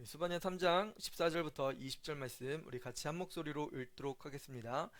스바냐 3장 14절부터 20절 말씀 우리 같이 한 목소리로 읽도록 하겠습니다.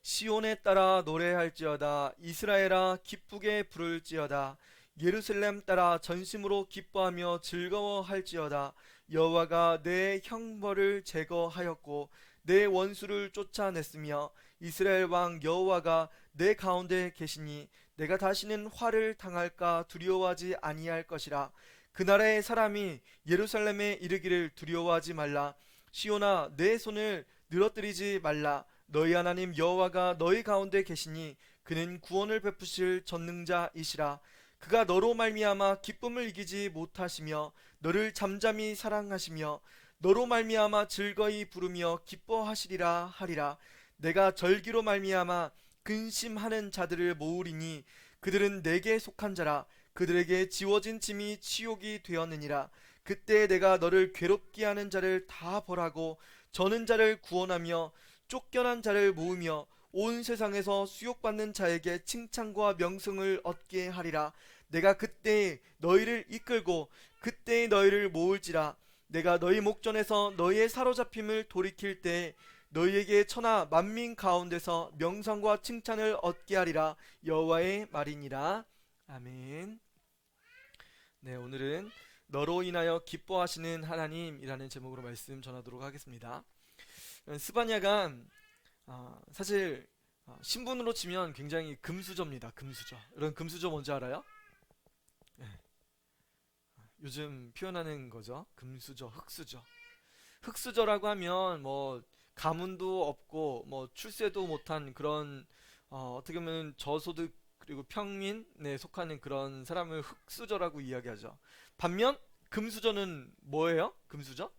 시온에 따라 노래할지어다. 이스라엘아 기쁘게 부를지어다. 예루살렘 따라 전심으로 기뻐하며 즐거워할지어다. 여호와가 내 형벌을 제거하였고 내 원수를 쫓아냈으며 이스라엘 왕 여호와가 내 가운데 계시니 내가 다시는 화를 당할까 두려워하지 아니할 것이라. 그 나라의 사람이 예루살렘에 이르기를 두려워하지 말라. 시온아 내 손을 늘어뜨리지 말라. 너희 하나님 여호와가 너희 가운데 계시니 그는 구원을 베푸실 전능자이시라. 그가 너로 말미암아 기쁨을 이기지 못하시며 너를 잠잠히 사랑하시며 너로 말미암아 즐거이 부르며 기뻐하시리라 하리라. 내가 절기로 말미암아 근심하는 자들을 모으리니 그들은 내게 속한 자라. 그들에게 지워진 짐이 치욕이 되었느니라. 그때 내가 너를 괴롭게 하는 자를 다 벌하고 저는 자를 구원하며 쫓겨난 자를 모으며 온 세상에서 수욕받는 자에게 칭찬과 명성을 얻게 하리라. 내가 그때 너희를 이끌고 그때 너희를 모을지라. 내가 너희 목전에서 너희의 사로잡힘을 돌이킬 때 너희에게 천하 만민 가운데서 명성과 칭찬을 얻게 하리라. 여호와의 말이니라. 아멘. 네, 오늘은 너로 인하여 기뻐하시는 하나님이라는 제목으로 말씀 전하도록 하겠습니다. 스바냐가 사실 신분으로 치면 굉장히 금수저입니다. 금수저. 여러분 금수저 뭔지 알아요? 네. 요즘 표현하는 거죠. 금수저, 흙수저. 흙수저라고 하면 뭐 가문도 없고 뭐 출세도 못한 그런 어떻게 보면 저소득 그리고 평민에 속하는 그런 사람을 흙수저라고 이야기하죠. 반면 금수저는 뭐예요? 금수저?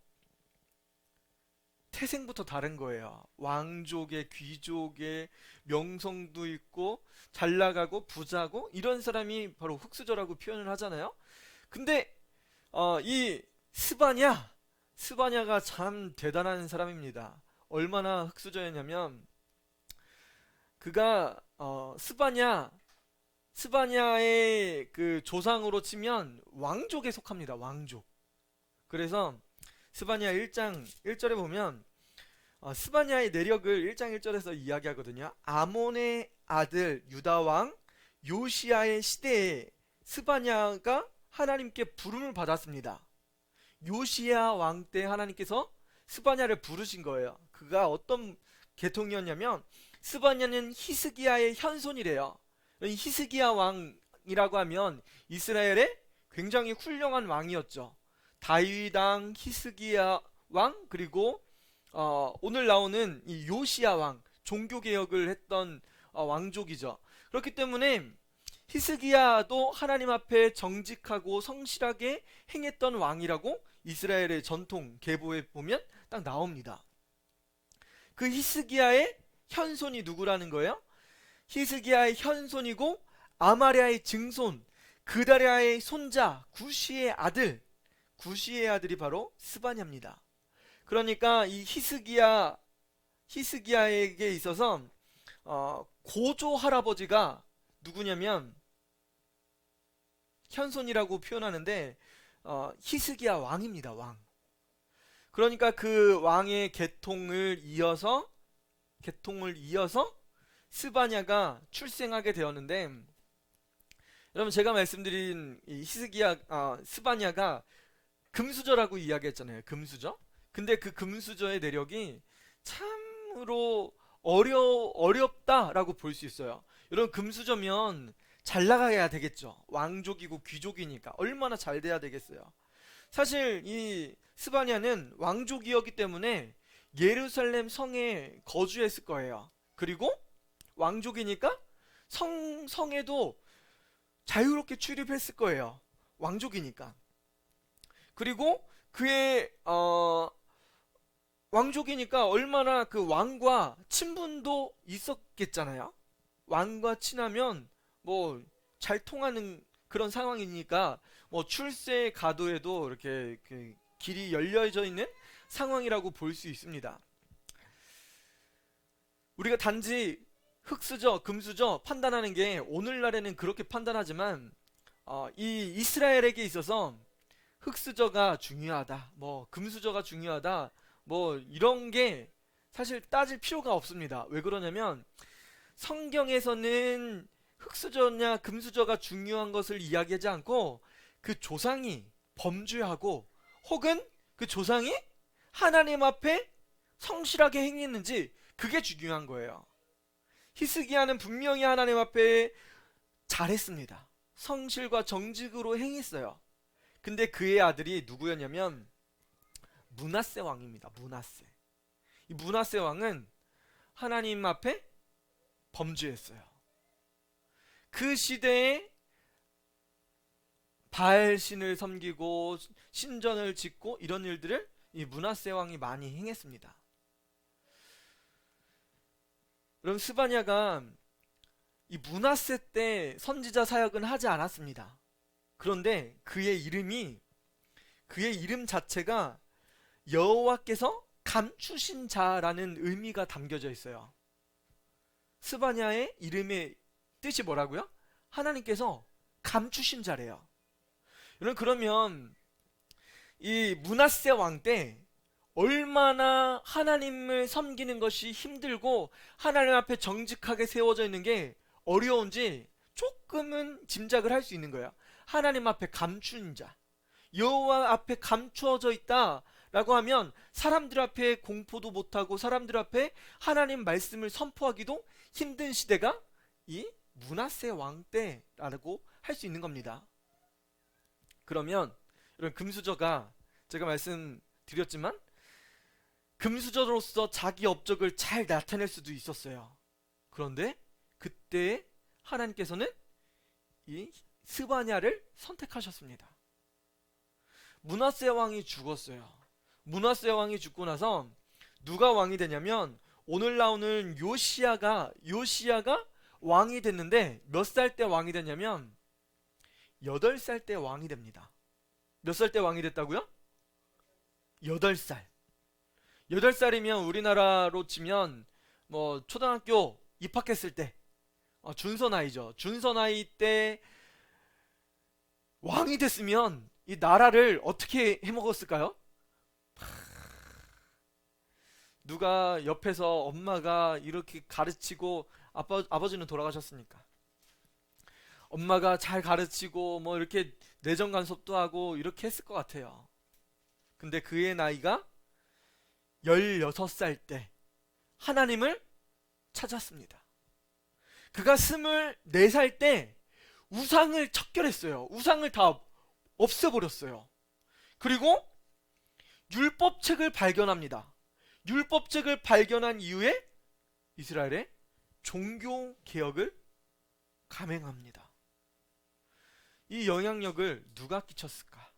태생부터 다른 거예요. 왕족의 귀족의 명성도 있고 잘 나가고 부자고 이런 사람이 바로 흙수저라고 표현을 하잖아요. 근데 이 스바냐가 참 대단한 사람입니다. 얼마나 흙수저였냐면 그가 스바냐의 그 조상으로 치면 왕족에 속합니다. 왕족. 그래서 스바냐 1장 1절에 보면 스바냐의 내력을 1장 1절에서 이야기하거든요. 아몬의 아들 유다 왕 요시야의 시대에 스바냐가 하나님께 부름을 받았습니다. 요시야 왕 때 하나님께서 스바냐를 부르신 거예요. 그가 어떤 계통이었냐면 스바냐는 히스기야의 현손이래요. 히스기야 왕이라고 하면 이스라엘의 굉장히 훌륭한 왕이었죠. 다윗 왕, 히스기야 왕, 그리고 오늘 나오는 이 요시야 왕, 종교 개혁을 했던 왕족이죠. 그렇기 때문에 히스기야도 하나님 앞에 정직하고 성실하게 행했던 왕이라고 이스라엘의 전통 계보에 보면 딱 나옵니다. 그 히스기야의 현손이 누구라는 거예요? 히스기야의 현손이고 아마랴의 증손, 그다랴의 손자, 구시의 아들이 바로 스바냐입니다. 그러니까 이 히스기야에게 있어서 고조 할아버지가 누구냐면 현손이라고 표현하는데 히스기야 왕입니다. 왕. 그러니까 그 왕의 계통을 이어서 스바냐가 출생하게 되었는데, 여러분 제가 말씀드린 이 스바냐가 금수저라고 이야기했잖아요. 금수저. 근데 그 금수저의 내력이 참으로 어렵다라고 볼 수 있어요. 여러분 금수저면 잘 나가야 되겠죠. 왕족이고 귀족이니까 얼마나 잘 돼야 되겠어요. 사실 이 스바냐는 왕족이었기 때문에 예루살렘 성에 거주했을 거예요. 그리고 왕족이니까 성에도 자유롭게 출입했을 거예요. 왕족이니까. 그리고 그의 왕족이니까 얼마나 그 왕과 친분도 있었겠잖아요. 왕과 친하면 뭐 잘 통하는 그런 상황이니까 뭐 출세 가도에도 이렇게 그 길이 열려져 있는 상황이라고 볼 수 있습니다. 우리가 단지 흙수저, 금수저 판단하는 게 오늘날에는 그렇게 판단하지만 이 이스라엘에게 있어서 흙수저가 중요하다, 뭐 금수저가 중요하다, 뭐 이런 게 사실 따질 필요가 없습니다. 왜 그러냐면 성경에서는 흙수저냐 금수저가 중요한 것을 이야기하지 않고 그 조상이 범죄하고 혹은 그 조상이 하나님 앞에 성실하게 행했는지 그게 중요한 거예요. 히스기야는 분명히 하나님 앞에 잘했습니다. 성실과 정직으로 행했어요. 근데 그의 아들이 누구였냐면 므낫세 왕입니다. 므낫세. 이 므낫세 왕은 하나님 앞에 범죄했어요. 그 시대에 바알신을 섬기고 신전을 짓고 이런 일들을 이 므낫세 왕이 많이 행했습니다. 그럼 스바냐가 이 므낫세 때 선지자 사역은 하지 않았습니다. 그런데 그의 이름 자체가 여호와께서 감추신 자라는 의미가 담겨져 있어요. 스바냐의 이름의 뜻이 뭐라고요? 하나님께서 감추신 자래요. 여러분, 그러면 이 므낫세 왕 때 얼마나 하나님을 섬기는 것이 힘들고 하나님 앞에 정직하게 세워져 있는 게 어려운지 조금은 짐작을 할 수 있는 거예요. 하나님 앞에 감춘 자, 여호와 앞에 감추어져 있다라고 하면 사람들 앞에 공포도 못하고 사람들 앞에 하나님 말씀을 선포하기도 힘든 시대가 이 므낫세 왕 때라고 할 수 있는 겁니다. 그러면 이런 금수저가 제가 말씀드렸지만 금수저로서 자기 업적을 잘 나타낼 수도 있었어요. 그런데 그때 하나님께서는 이 스바냐를 선택하셨습니다. 므낫세 왕이 죽었어요. 므낫세 왕이 죽고 나서 누가 왕이 되냐면 오늘 나오는 요시야가 왕이 됐는데 몇 살 때 왕이 됐냐면 8살 때 왕이 됩니다. 몇 살 때 왕이 됐다고요? 8살. 8살이면 우리나라로 치면 뭐 초등학교 입학했을 때 준서 나이죠. 준서 나이 때 왕이 됐으면 이 나라를 어떻게 해먹었을까요? 누가 옆에서 엄마가 이렇게 가르치고 아버지는 돌아가셨으니까 엄마가 잘 가르치고 뭐 이렇게 내정 간섭도 하고 이렇게 했을 것 같아요. 근데 그의 나이가 16살 때 하나님을 찾았습니다. 그가 24살 때 우상을 척결했어요. 우상을 다 없애버렸어요. 그리고 율법책을 발견합니다. 율법책을 발견한 이후에 이스라엘의 종교 개혁을 감행합니다. 이 영향력을 누가 끼쳤을까?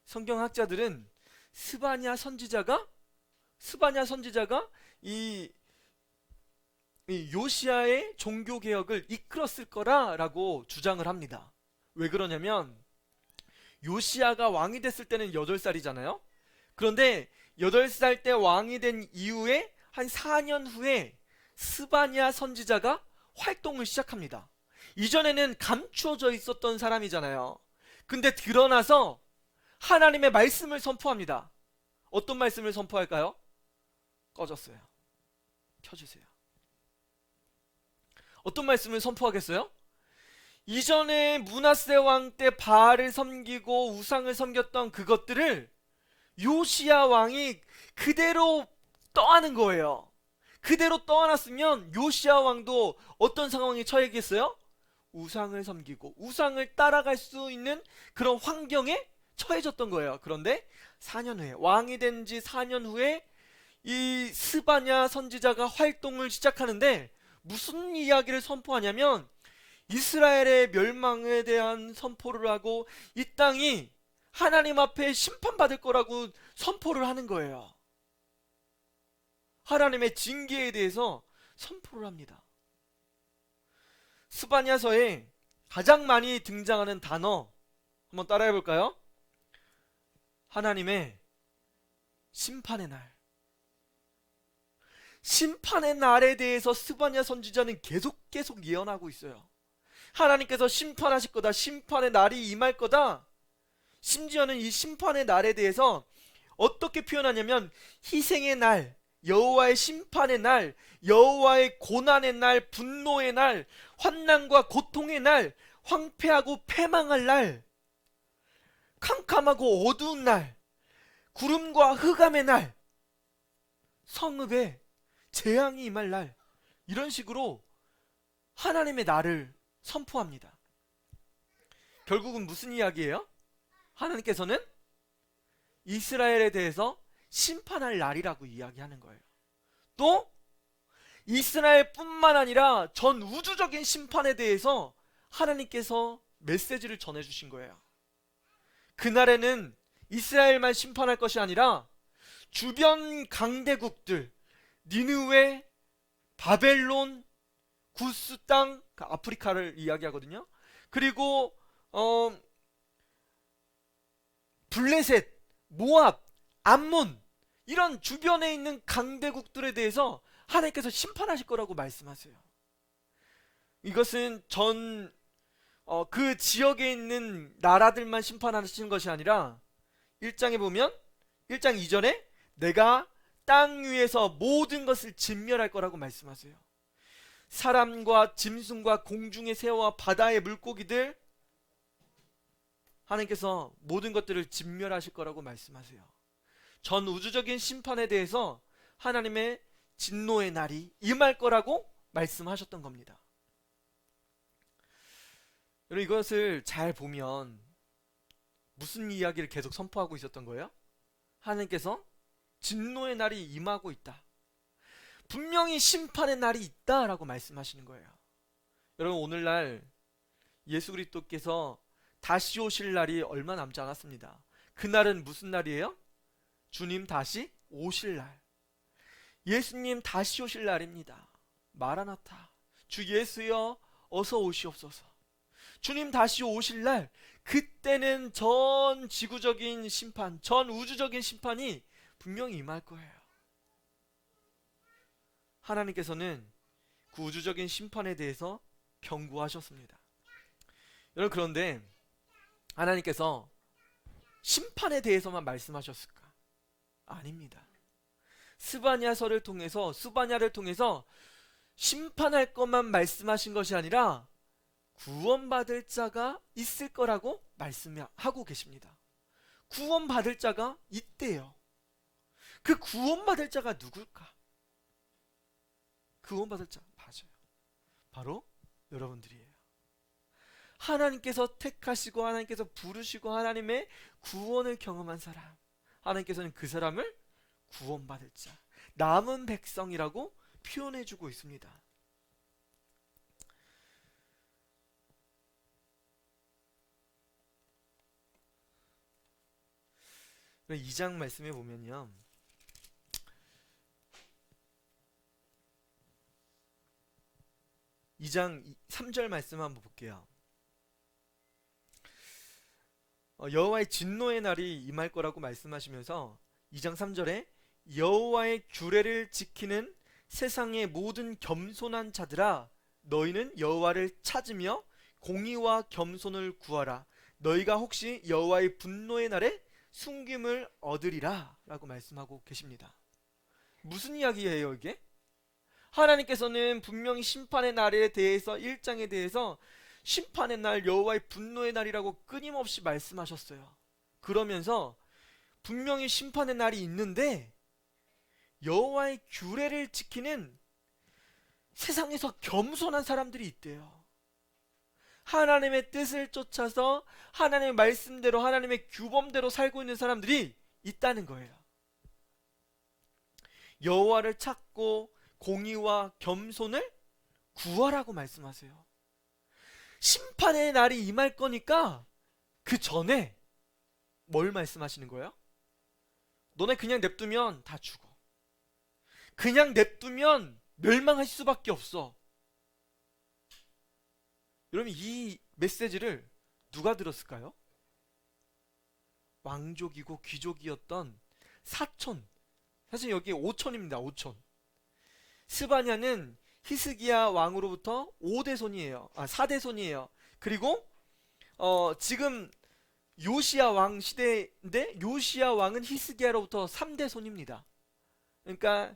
성경학자들은 스바냐 선지자가 이 요시야의 종교 개혁을 이끌었을 거라고 주장을 합니다. 왜 그러냐면 요시야가 왕이 됐을 때는 8살이잖아요. 그런데 8살 때 왕이 된 이후에 한 4년 후에 스바냐 선지자가 활동을 시작합니다. 이전에는 감추어져 있었던 사람이잖아요. 근데 드러나서 하나님의 말씀을 선포합니다. 어떤 말씀을 선포할까요? 꺼졌어요. 켜주세요. 어떤 말씀을 선포하겠어요? 이전에 므낫세 왕 때 바알을 섬기고 우상을 섬겼던 그것들을 요시야 왕이 그대로 떠안은 거예요. 그대로 떠안았으면 요시야 왕도 어떤 상황에 처해겠어요? 우상을 섬기고 우상을 따라갈 수 있는 그런 환경에 처해졌던 거예요. 그런데 4년 후에 왕이 된 지 4년 후에 이 스바냐 선지자가 활동을 시작하는데 무슨 이야기를 선포하냐면 이스라엘의 멸망에 대한 선포를 하고 이 땅이 하나님 앞에 심판받을 거라고 선포를 하는 거예요. 하나님의 징계에 대해서 선포를 합니다. 스바냐서에 가장 많이 등장하는 단어 한번 따라해 볼까요? 하나님의 심판의 날. 심판의 날에 대해서 스바냐 선지자는 계속 예언하고 있어요. 하나님께서 심판하실 거다. 심판의 날이 임할 거다. 심지어는 이 심판의 날에 대해서 어떻게 표현하냐면 희생의 날, 여호와의 심판의 날, 여호와의 고난의 날, 분노의 날, 환난과 고통의 날, 황폐하고 패망할 날, 캄캄하고 어두운 날, 구름과 흑암의 날, 성읍에 재앙이 임할 날, 이런 식으로 하나님의 날을 선포합니다. 결국은 무슨 이야기예요? 하나님께서는 이스라엘에 대해서 심판할 날이라고 이야기하는 거예요. 또 이스라엘뿐만 아니라 전 우주적인 심판에 대해서 하나님께서 메시지를 전해주신 거예요. 그날에는 이스라엘만 심판할 것이 아니라 주변 강대국들, 니느웨, 바벨론, 구스 땅, 아프리카를 이야기하거든요. 그리고 블레셋, 모압, 암몬, 이런 주변에 있는 강대국들에 대해서 하나님께서 심판하실 거라고 말씀하세요. 이것은 그 지역에 있는 나라들만 심판하시는 것이 아니라 1장에 보면 1장 2절에 내가 땅 위에서 모든 것을 진멸할 거라고 말씀하세요. 사람과 짐승과 공중의 새와 바다의 물고기들, 하나님께서 모든 것들을 진멸하실 거라고 말씀하세요. 전 우주적인 심판에 대해서 하나님의 진노의 날이 임할 거라고 말씀하셨던 겁니다. 여러분, 이것을 잘 보면 무슨 이야기를 계속 선포하고 있었던 거예요? 하나님께서 진노의 날이 임하고 있다, 분명히 심판의 날이 있다라고 말씀하시는 거예요. 여러분, 오늘날 예수 그리스도께서 다시 오실 날이 얼마 남지 않았습니다. 그날은 무슨 날이에요? 주님 다시 오실 날, 예수님 다시 오실 날입니다. 마라나타, 주 예수여 어서 오시옵소서. 주님 다시 오실 날, 그때는 전 지구적인 심판, 전 우주적인 심판이 분명히 임할 거예요. 하나님께서는 그 우주적인 심판에 대해서 경고하셨습니다. 여러분, 그런데 하나님께서 심판에 대해서만 말씀하셨을까? 아닙니다. 스바냐를 통해서 심판할 것만 말씀하신 것이 아니라 구원받을 자가 있을 거라고 말씀하고 계십니다. 구원받을 자가 있대요. 그 구원받을 자가 누굴까? 구원받을 자, 맞아요. 바로 여러분들이에요. 하나님께서 택하시고 하나님께서 부르시고 하나님의 구원을 경험한 사람, 하나님께서는 그 사람을 구원받을 자, 남은 백성이라고 표현해주고 있습니다. 2장 말씀에 보면요, 2장 3절 말씀 한번 볼게요. 여호와의 진노의 날이 임할 거라고 말씀하시면서 2장 3절에 여호와의 규례를 지키는 세상의 모든 겸손한 자들아, 너희는 여호와를 찾으며 공의와 겸손을 구하라. 너희가 혹시 여호와의 분노의 날에 숨김을 얻으리라 라고 말씀하고 계십니다. 무슨 이야기예요 이게? 하나님께서는 분명히 심판의 날에 대해서 1장에 대해서 심판의 날, 여호와의 분노의 날이라고 끊임없이 말씀하셨어요. 그러면서 분명히 심판의 날이 있는데 여호와의 규례를 지키는 세상에서 겸손한 사람들이 있대요. 하나님의 뜻을 쫓아서 하나님의 말씀대로, 하나님의 규범대로 살고 있는 사람들이 있다는 거예요. 여호와를 찾고 공의와 겸손을 구하라고 말씀하세요. 심판의 날이 임할 거니까 그 전에 뭘 말씀하시는 거예요? 너네 그냥 냅두면 다 죽어. 그냥 냅두면 멸망할 수밖에 없어. 여러분, 이 메시지를 누가 들었을까요? 왕족이고 귀족이었던 사촌, 사실 여기 5촌입니다. 5촌. 스바냐는 히스기야 왕으로부터 4대 손이에요. 그리고 지금 요시야 왕 시대인데 요시야 왕은 히스기야로부터 3대 손입니다. 그러니까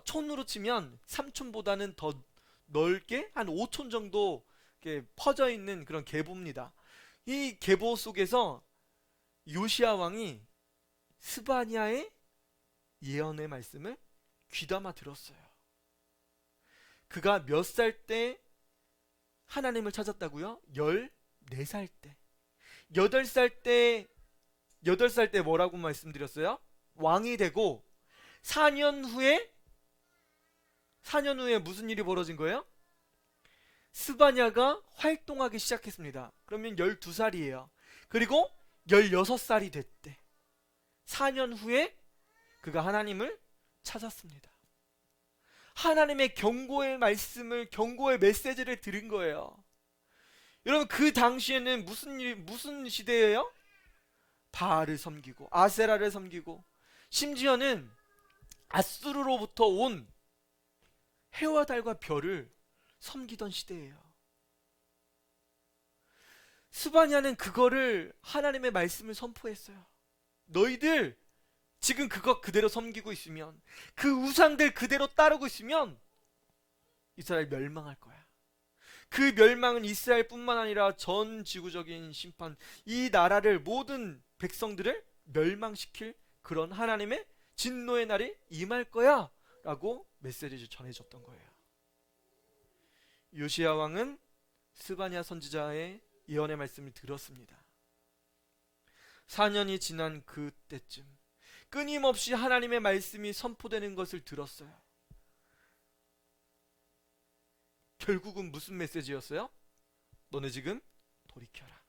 촌으로 치면 3촌보다는 더 넓게 한 5촌 정도 이렇게 퍼져 있는 그런 계보입니다. 이 계보 속에서 요시야 왕이 스바냐의 예언의 말씀을 귀담아 들었어요. 그가 몇 살 때 하나님을 찾았다고요? 14살 때. 8살 때 8살 때 뭐라고 말씀드렸어요? 왕이 되고 4년 후에 무슨 일이 벌어진 거예요? 스바냐가 활동하기 시작했습니다. 그러면 12살이에요. 그리고 16살이 됐대. 4년 후에 그가 하나님을 찾았습니다. 하나님의 경고의 말씀을, 경고의 메시지를 들은 거예요. 여러분, 그 당시에는 무슨 시대예요? 바알을 섬기고 아세라를 섬기고 심지어는 아수르로부터 온 해와 달과 별을 섬기던 시대예요. 스바냐는 그거를 하나님의 말씀을 선포했어요. 너희들 지금 그거 그대로 섬기고 있으면, 그 우상들 그대로 따르고 있으면 이스라엘 멸망할 거야. 그 멸망은 이스라엘뿐만 아니라 전 지구적인 심판, 이 나라를, 모든 백성들을 멸망시킬 그런 하나님의 진노의 날이 임할 거야 라고 메시지를 전해줬던 거예요. 요시야 왕은 스바냐 선지자의 예언의 말씀을 들었습니다. 4년이 지난 그때쯤 끊임없이 하나님의 말씀이 선포되는 것을 들었어요. 결국은 무슨 메시지였어요? 너네 지금 돌이켜라.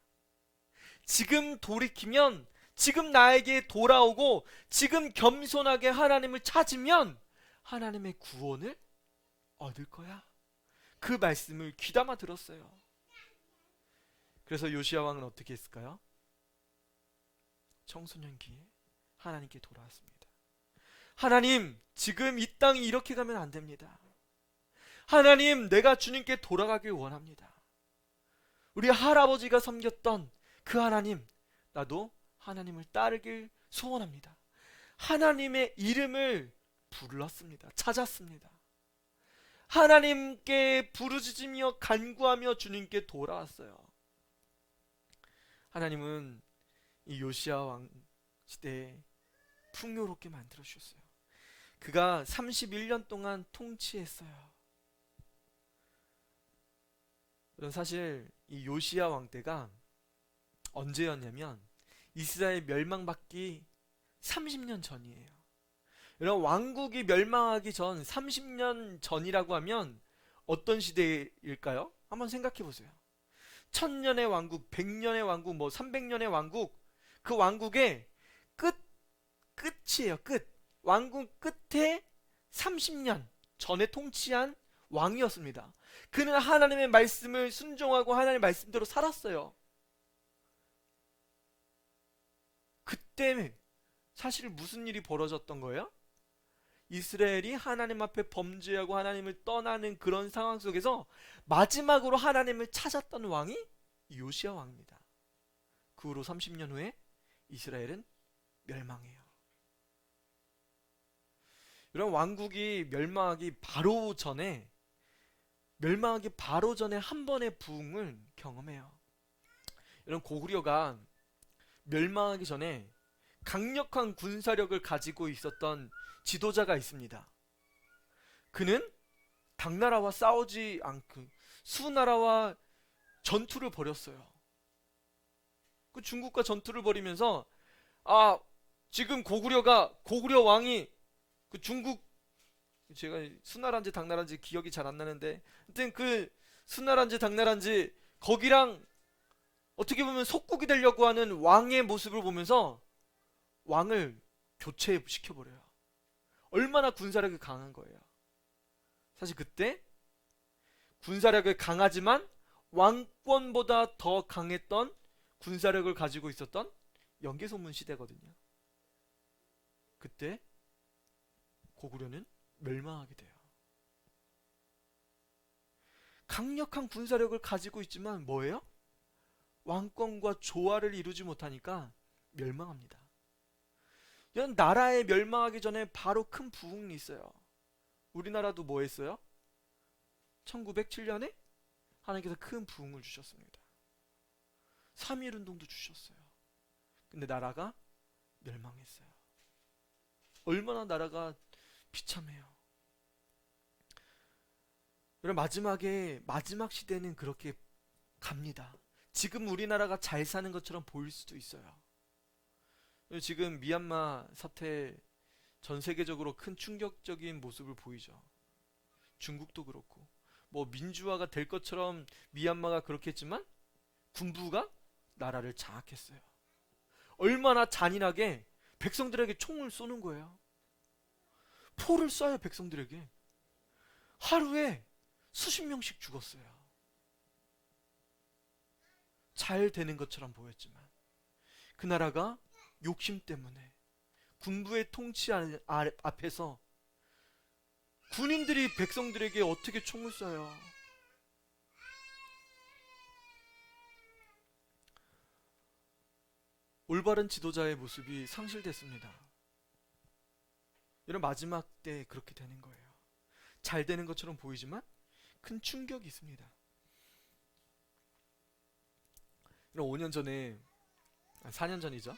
지금 돌이키면, 지금 나에게 돌아오고 지금 겸손하게 하나님을 찾으면 하나님의 구원을 얻을 거야. 그 말씀을 귀담아 들었어요. 그래서 요시야 왕은 어떻게 했을까요? 청소년기에 하나님께 돌아왔습니다. 하나님, 지금 이 땅이 이렇게 가면 안 됩니다. 하나님, 내가 주님께 돌아가길 원합니다. 우리 할아버지가 섬겼던 그 하나님, 나도 하나님을 따르길 소원합니다. 하나님의 이름을 불렀습니다. 찾았습니다. 하나님께 부르짖으며 간구하며 주님께 돌아왔어요. 하나님은 이 요시야 왕 시대에 풍요롭게 만들어 주셨어요. 그가 31년 동안 통치했어요. 사실 이 요시야 왕 때가 언제였냐면 이스라엘 멸망받기 30년 전이에요. 여러분, 왕국이 멸망하기 전 30년 전이라고 하면 어떤 시대일까요? 한번 생각해 보세요. 1000년의 왕국, 100년의 왕국, 300년의 왕국, 그 왕국의 끝이에요. 끝. 왕국 끝에 30년 전에 통치한 왕이었습니다. 그는 하나님의 말씀을 순종하고 하나님의 말씀대로 살았어요. 그때 사실 무슨 일이 벌어졌던 거예요? 이스라엘이 하나님 앞에 범죄하고 하나님을 떠나는 그런 상황 속에서 마지막으로 하나님을 찾았던 왕이 요시야 왕입니다. 그 후로 30년 후에 이스라엘은 멸망해요. 이런 왕국이 멸망하기 바로 전에 한 번의 부흥을 경험해요. 이런 고구려가 멸망하기 전에 강력한 군사력을 가지고 있었던 지도자가 있습니다. 그는 당나라와 싸우지 않고 수나라와 전투를 벌였어요. 그 중국과 전투를 벌이면서 지금 고구려 왕이 그 중국, 제가 수나라인지 당나라인지 기억이 잘 안 나는데, 하여튼 그 수나라인지 당나라인지 거기랑 어떻게 보면 속국이 되려고 하는 왕의 모습을 보면서 왕을 교체시켜버려요. 얼마나 군사력이 강한 거예요. 사실 그때 군사력이 강하지만 왕권보다 더 강했던 군사력을 가지고 있었던 연개소문 시대거든요. 그때 고구려는 멸망하게 돼요. 강력한 군사력을 가지고 있지만 뭐예요? 왕권과 조화를 이루지 못하니까 멸망합니다. 이런 나라에 멸망하기 전에 바로 큰 부흥이 있어요. 우리나라도 뭐 했어요? 1907년에 하나님께서 큰 부흥을 주셨습니다. 3.1운동도 주셨어요. 근데 나라가 멸망했어요. 얼마나 나라가 비참해요. 여러분, 마지막 시대는 그렇게 갑니다. 지금 우리나라가 잘 사는 것처럼 보일 수도 있어요. 지금 미얀마 사태 전 세계적으로 큰 충격적인 모습을 보이죠. 중국도 그렇고 뭐 민주화가 될 것처럼 미얀마가 그렇게 했지만 군부가 나라를 장악했어요. 얼마나 잔인하게 백성들에게 총을 쏘는 거예요. 포를 쏴요, 백성들에게. 하루에 수십 명씩 죽었어요. 잘 되는 것처럼 보였지만 그 나라가 욕심 때문에 군부의 통치 앞에서 군인들이 백성들에게 어떻게 총을 쏴요. 올바른 지도자의 모습이 상실됐습니다. 이런 마지막 때 그렇게 되는 거예요. 잘 되는 것처럼 보이지만 큰 충격이 있습니다. 이런 5년 전에, 4년 전이죠.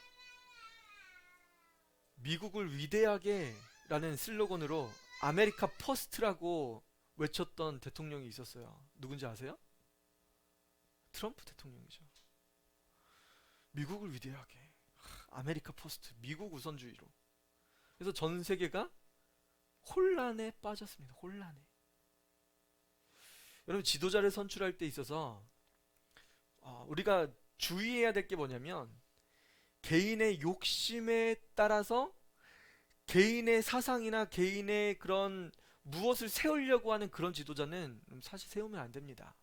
미국을 위대하게 라는 슬로건으로 아메리카 퍼스트라고 외쳤던 대통령이 있었어요. 누군지 아세요? 트럼프 대통령이죠. 미국을 위대하게, 아메리카 퍼스트, 미국 우선주의로. 그래서 전 세계가 혼란에 빠졌습니다. 혼란에. 여러분, 지도자를 선출할 때 있어서 우리가 주의해야 될 게 뭐냐면, 개인의 욕심에 따라서 개인의 사상이나 개인의 그런 무엇을 세우려고 하는 그런 지도자는 사실 세우면 안 됩니다.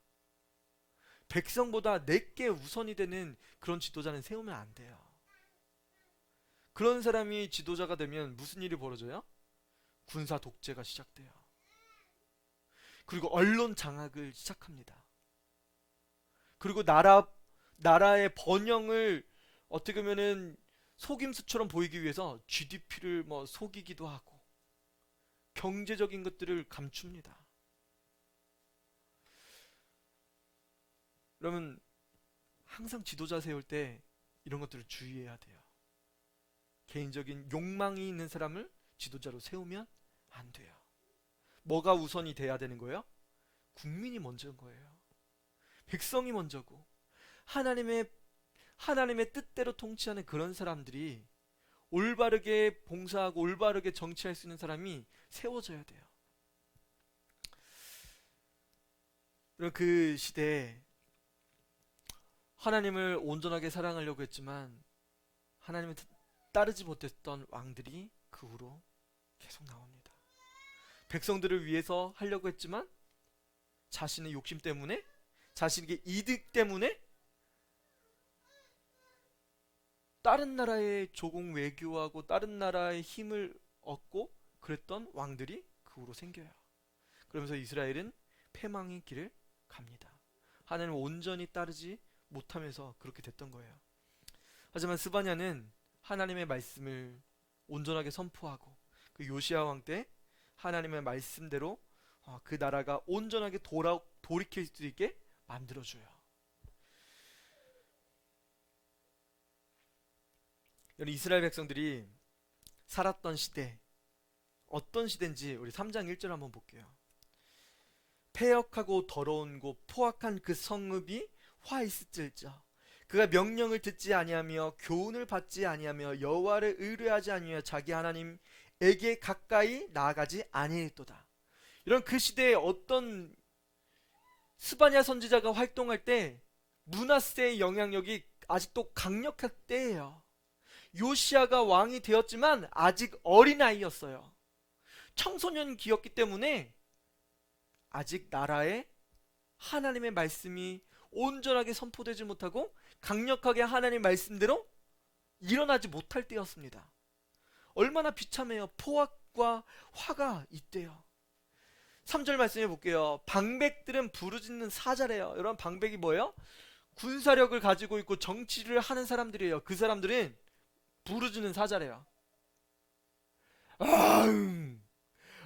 백성보다 내게 우선이 되는 그런 지도자는 세우면 안 돼요. 그런 사람이 지도자가 되면 무슨 일이 벌어져요? 군사 독재가 시작돼요. 그리고 언론 장악을 시작합니다. 그리고 나라의 번영을 어떻게 보면은 속임수처럼 보이기 위해서 GDP를 뭐 속이기도 하고 경제적인 것들을 감춥니다. 그러면 항상 지도자 세울 때 이런 것들을 주의해야 돼요. 개인적인 욕망이 있는 사람을 지도자로 세우면 안 돼요. 뭐가 우선이 돼야 되는 거예요? 국민이 먼저인 거예요. 백성이 먼저고 하나님의 뜻대로 통치하는 그런 사람들이 올바르게 봉사하고 올바르게 정치할 수 있는 사람이 세워져야 돼요. 그 시대에 하나님을 온전하게 사랑하려고 했지만 하나님을 따르지 못했던 왕들이 그 후로 계속 나옵니다. 백성들을 위해서 하려고 했지만 자신의 욕심 때문에, 자신에게 이득 때문에 다른 나라의 조공 외교하고 다른 나라의 힘을 얻고 그랬던 왕들이 그 후로 생겨요. 그러면서 이스라엘은 패망의 길을 갑니다. 하나님을 온전히 따르지 못하면서 그렇게 됐던 거예요. 하지만 스바냐는 하나님의 말씀을 온전하게 선포하고 그 요시야 왕 때 하나님의 말씀대로 그 나라가 온전하게 돌이킬 수 있게 만들어줘요. 이스라엘 백성들이 살았던 시대, 어떤 시대인지 우리 3장 1절 한번 볼게요. 패역하고 더러운 곳 포악한 그 성읍이 화 있을지언정 그가 명령을 듣지 아니하며 교훈을 받지 아니하며 여호와를 의뢰하지 아니하며 자기 하나님에게 가까이 나아가지 아니했도다. 이런 그 시대에 어떤 스바냐 선지자가 활동할 때 므낫세의 영향력이 아직도 강력할 때예요. 요시야가 왕이 되었지만 아직 어린아이였어요. 청소년기였기 때문에 아직 나라에 하나님의 말씀이 온전하게 선포되지 못하고 강력하게 하나님 말씀대로 일어나지 못할 때였습니다. 얼마나 비참해요. 포악과 화가 있대요. 3절 말씀해 볼게요. 방백들은 부르짖는 사자래요. 여러분, 방백이 뭐예요? 군사력을 가지고 있고 정치를 하는 사람들이에요. 그 사람들은 부르짖는 사자래요. 아응,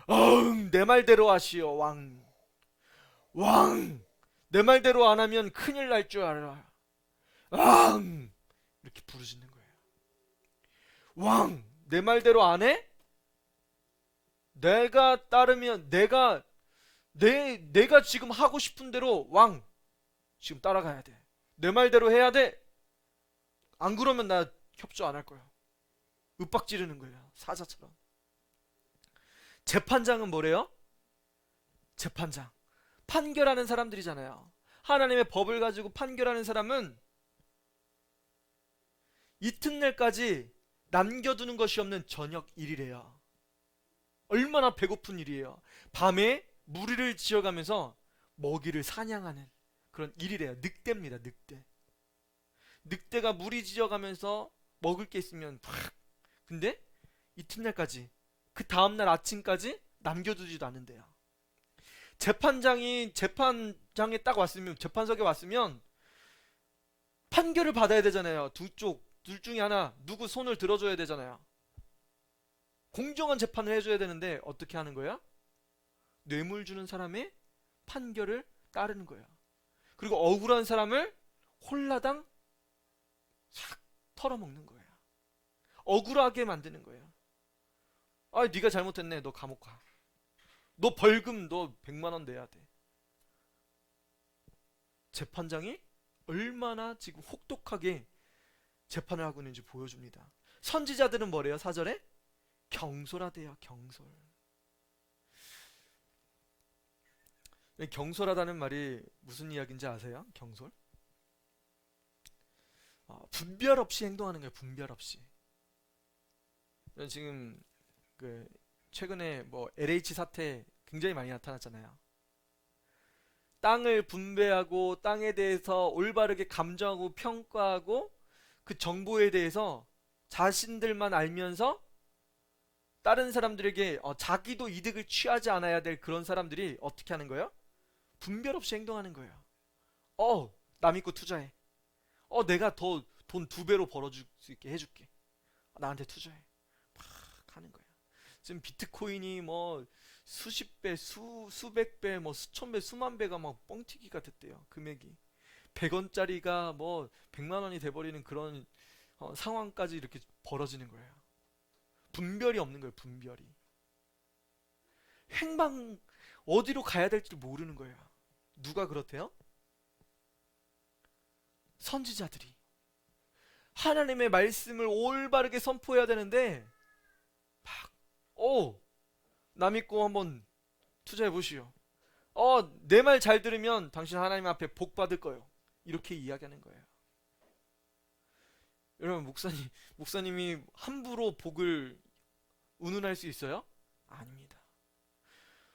아응, 내 말대로 하시오, 왕. 왕, 내 말대로 안 하면 큰일 날 줄 알아. 왕, 이렇게 부르짖는 거예요. 왕, 내 말대로 안 해? 내가 따르면 내가 지금 하고 싶은 대로 왕 지금 따라가야 돼. 내 말대로 해야 돼. 안 그러면 나 협조 안 할 거야. 윽박 지르는 거예요. 사자처럼. 재판장은 뭐래요? 재판장. 판결하는 사람들이잖아요. 하나님의 법을 가지고 판결하는 사람은 이튿날까지 남겨두는 것이 없는 저녁 일이래요. 얼마나 배고픈 일이에요. 밤에 무리를 지어가면서 먹이를 사냥하는 그런 일이래요. 늑대입니다. 늑대. 늑대가 무리 지어가면서 먹을 게 있으면 팍. 근데 이튿날까지, 그 다음날 아침까지 남겨두지도 않는데요. 재판장에 딱 왔으면, 재판석에 왔으면 판결을 받아야 되잖아요. 둘 중에 하나 누구 손을 들어줘야 되잖아요. 공정한 재판을 해줘야 되는데 어떻게 하는 거야? 뇌물 주는 사람의 판결을 따르는 거야. 그리고 억울한 사람을 홀라당 싹 털어먹는 거야. 억울하게 만드는 거야. 아, 네가 잘못했네. 너 감옥 가. 너 벌금 너 100만 원 내야 돼. 재판장이 얼마나 지금 혹독하게 재판을 하고 있는지 보여줍니다. 선지자들은 뭐래요? 4절에 경솔하대요. 경솔. 경솔하다는 말이 무슨 이야기인지 아세요? 경솔? 분별 없이 행동하는 거예요. 분별 없이. 지금 그 최근에 뭐 LH 사태 굉장히 많이 나타났잖아요. 땅을 분배하고 땅에 대해서 올바르게 감정하고 평가하고 그 정보에 대해서 자신들만 알면서 다른 사람들에게 자기도 이득을 취하지 않아야 될 그런 사람들이 어떻게 하는 거예요? 분별 없이 행동하는 거예요. 남 믿고 투자해. 내가 더 돈 2배로 벌어줄 수 있게 해줄게. 나한테 투자해. 막 하는 거야. 지금 비트코인이 뭐 수십 배, 수백 배, 뭐 수천 배, 수만 배가 막 뻥튀기가 됐대요. 금액이. 100원짜리가 뭐 100만 원이 돼버리는 그런 상황까지 이렇게 벌어지는 거예요. 분별이 없는 거예요. 분별이. 행방 어디로 가야 될지 모르는 거예요. 누가 그렇대요? 선지자들이. 하나님의 말씀을 올바르게 선포해야 되는데 남 믿고 한번 투자해 보시오. 내 말 잘 들으면 당신 하나님 앞에 복 받을 거예요. 이렇게 이야기하는 거예요. 여러분, 목사님이 함부로 복을 운운할 수 있어요? 아닙니다.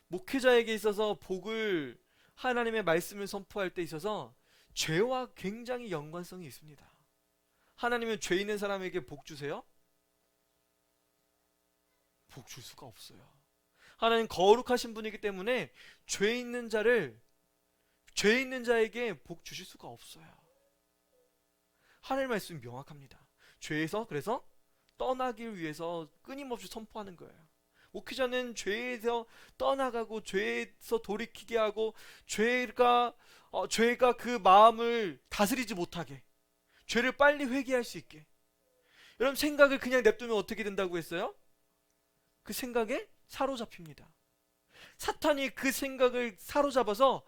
목회자에게 있어서 복을, 하나님의 말씀을 선포할 때 있어서 죄와 굉장히 연관성이 있습니다. 하나님은 죄 있는 사람에게 복 주세요? 복 줄 수가 없어요. 하나님 거룩하신 분이기 때문에 죄 있는 자에게 복 주실 수가 없어요. 하나님의 말씀이 명확합니다. 죄에서 그래서 떠나기 위해서 끊임없이 선포하는 거예요. 목회자는 죄에서 떠나가고 죄에서 돌이키게 하고 죄가 그 마음을 다스리지 못하게, 죄를 빨리 회개할 수 있게. 여러분, 생각을 그냥 냅두면 어떻게 된다고 했어요? 그 생각에 사로잡힙니다. 사탄이 그 생각을 사로잡아서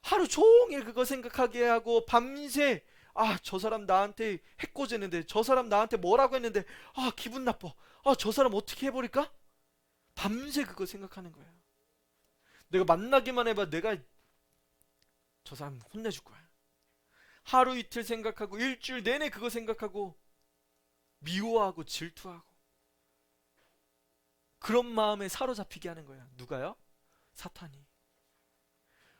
하루 종일 그거 생각하게 하고 밤새 저 사람 나한테 해코지했는데, 저 사람 나한테 뭐라고 했는데 기분 나빠. 저 사람 어떻게 해버릴까? 밤새 그거 생각하는 거예요. 내가 만나기만 해봐 내가 저 사람 혼내줄 거야. 하루 이틀 생각하고 일주일 내내 그거 생각하고 미워하고 질투하고 그런 마음에 사로잡히게 하는 거예요. 누가요? 사탄이.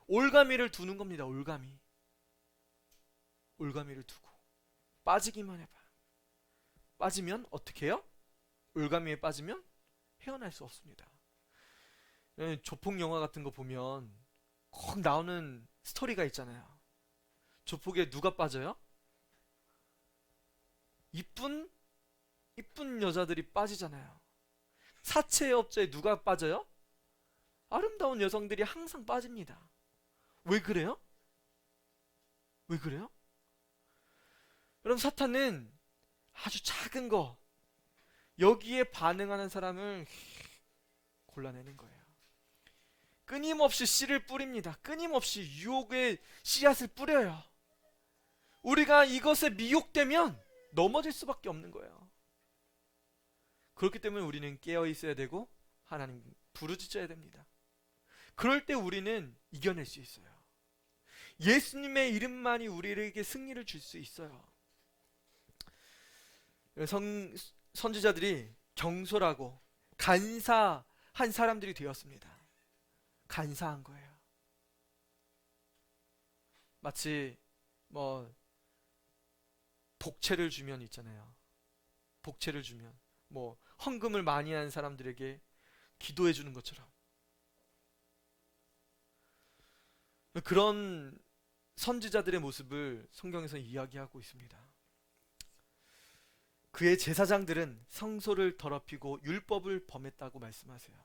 올가미를 두는 겁니다. 올가미를 두고 빠지기만 해봐. 빠지면 어떻게 해요? 올가미에 빠지면 헤어날 수 없습니다. 조폭 영화 같은 거 보면 꼭 나오는 스토리가 있잖아요. 조폭에 누가 빠져요? 이쁜 여자들이 빠지잖아요. 사채의 업자에 누가 빠져요? 아름다운 여성들이 항상 빠집니다. 왜 그래요? 왜 그래요? 여러분, 사탄은 아주 작은 거, 여기에 반응하는 사람을 골라내는 거예요. 끊임없이 씨를 뿌립니다. 끊임없이 유혹의 씨앗을 뿌려요. 우리가 이것에 미혹되면 넘어질 수밖에 없는 거예요. 그렇기 때문에 우리는 깨어 있어야 되고 하나님 부르짖어야 됩니다. 그럴 때 우리는 이겨낼 수 있어요. 예수님의 이름만이 우리에게 승리를 줄 수 있어요. 선지자들이 경솔하고 간사한 사람들이 되었습니다. 간사한 거예요. 마치 복채를 주면 있잖아요. 복채를 주면 헌금을 많이 한 사람들에게 기도해 주는 것처럼, 그런 선지자들의 모습을 성경에서 이야기하고 있습니다. 그의 제사장들은 성소를 더럽히고 율법을 범했다고 말씀하세요.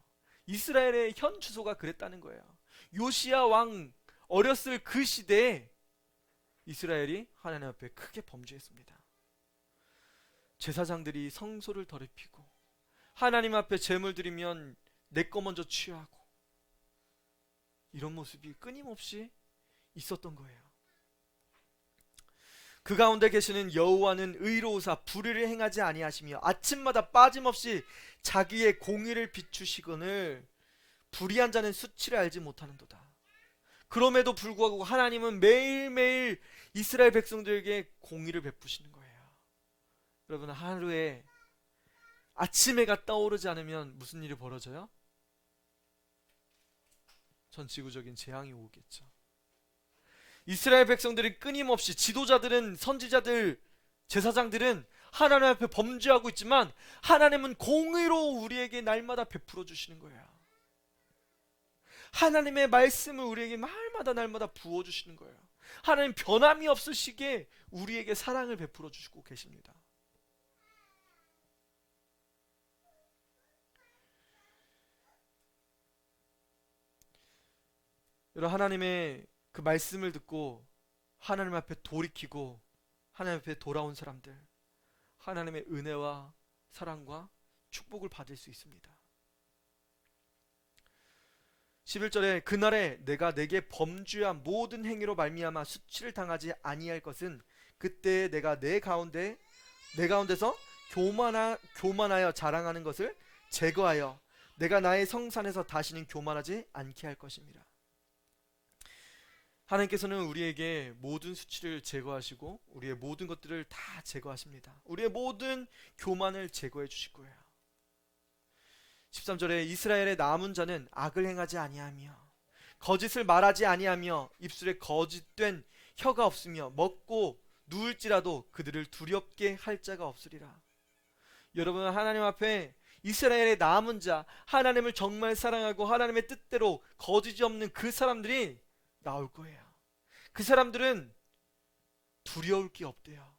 이스라엘의 현 주소가 그랬다는 거예요. 요시야 왕 어렸을 그 시대에 이스라엘이 하나님 앞에 크게 범죄했습니다. 제사장들이 성소를 더럽히고 하나님 앞에 제물 드리면 내 거 먼저 취하고, 이런 모습이 끊임없이 있었던 거예요. 그 가운데 계시는 여호와는 의로우사 불의를 행하지 아니하시며 아침마다 빠짐없이 자기의 공의를 비추시거늘 불의한 자는 수치를 알지 못하는도다. 그럼에도 불구하고 하나님은 매일매일 이스라엘 백성들에게 공의를 베푸시는 거예요. 여러분, 하루에 아침 해가 떠오르지 않으면 무슨 일이 벌어져요? 전 지구적인 재앙이 오겠죠. 이스라엘 백성들이 끊임없이, 지도자들은, 선지자들, 제사장들은 하나님 앞에 범죄하고 있지만 하나님은 공의로 우리에게 날마다 베풀어 주시는 거예요. 하나님의 말씀을 우리에게 날마다 부어 주시는 거예요. 하나님 변함이 없으시게 우리에게 사랑을 베풀어 주시고 계십니다. 여러분, 하나님의 그 말씀을 듣고 하나님 앞에 돌이키고 하나님 앞에 돌아온 사람들, 하나님의 은혜와 사랑과 축복을 받을 수 있습니다. 11절에 그날에 내가 내게 범죄한 모든 행위로 말미암아 수치를 당하지 아니할 것은 그때 내가 내 가운데서 교만하여 자랑하는 것을 제거하여 내가 나의 성산에서 다시는 교만하지 않게 할 것입니다. 하나님께서는 우리에게 모든 수치를 제거하시고 우리의 모든 것들을 다 제거하십니다. 우리의 모든 교만을 제거해 주실 거예요. 13절에 이스라엘의 남은 자는 악을 행하지 아니하며 거짓을 말하지 아니하며 입술에 거짓된 혀가 없으며 먹고 누울지라도 그들을 두렵게 할 자가 없으리라. 여러분, 하나님 앞에 이스라엘의 남은 자, 하나님을 정말 사랑하고 하나님의 뜻대로 거짓이 없는 그 사람들이 나올 거예요. 그 사람들은 두려울 게 없대요.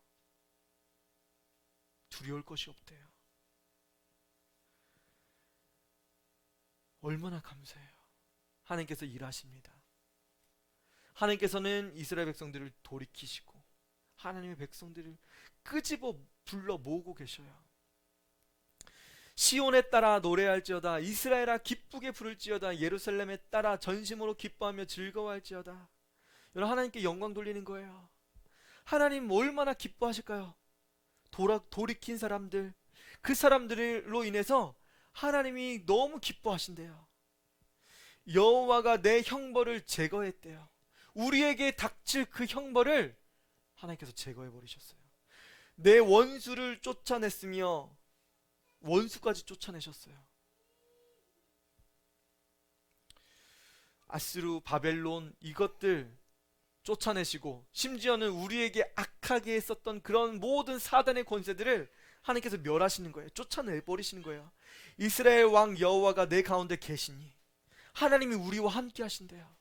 두려울 것이 없대요. 얼마나 감사해요. 하나님께서 일하십니다. 하나님께서는 이스라엘 백성들을 돌이키시고 하나님의 백성들을 끄집어 불러 모으고 계셔요. 시온에 따라 노래할지어다, 이스라엘아 기쁘게 부를지어다, 예루살렘에 따라 전심으로 기뻐하며 즐거워할지어다. 여러분, 하나님께 영광 돌리는 거예요. 하나님 얼마나 기뻐하실까요? 돌이킨 사람들, 그 사람들로 인해서 하나님이 너무 기뻐하신대요. 여호와가 내 형벌을 제거했대요. 우리에게 닥칠 그 형벌을 하나님께서 제거해 버리셨어요. 내 원수를 쫓아냈으며 원수까지 쫓아내셨어요. 아스루, 바벨론, 이것들 쫓아내시고 심지어는 우리에게 악하게 했었던 그런 모든 사단의 권세들을 하나님께서 멸하시는 거예요. 쫓아내버리시는 거예요. 이스라엘 왕 여호와가 내 가운데 계시니 하나님이 우리와 함께 하신대요.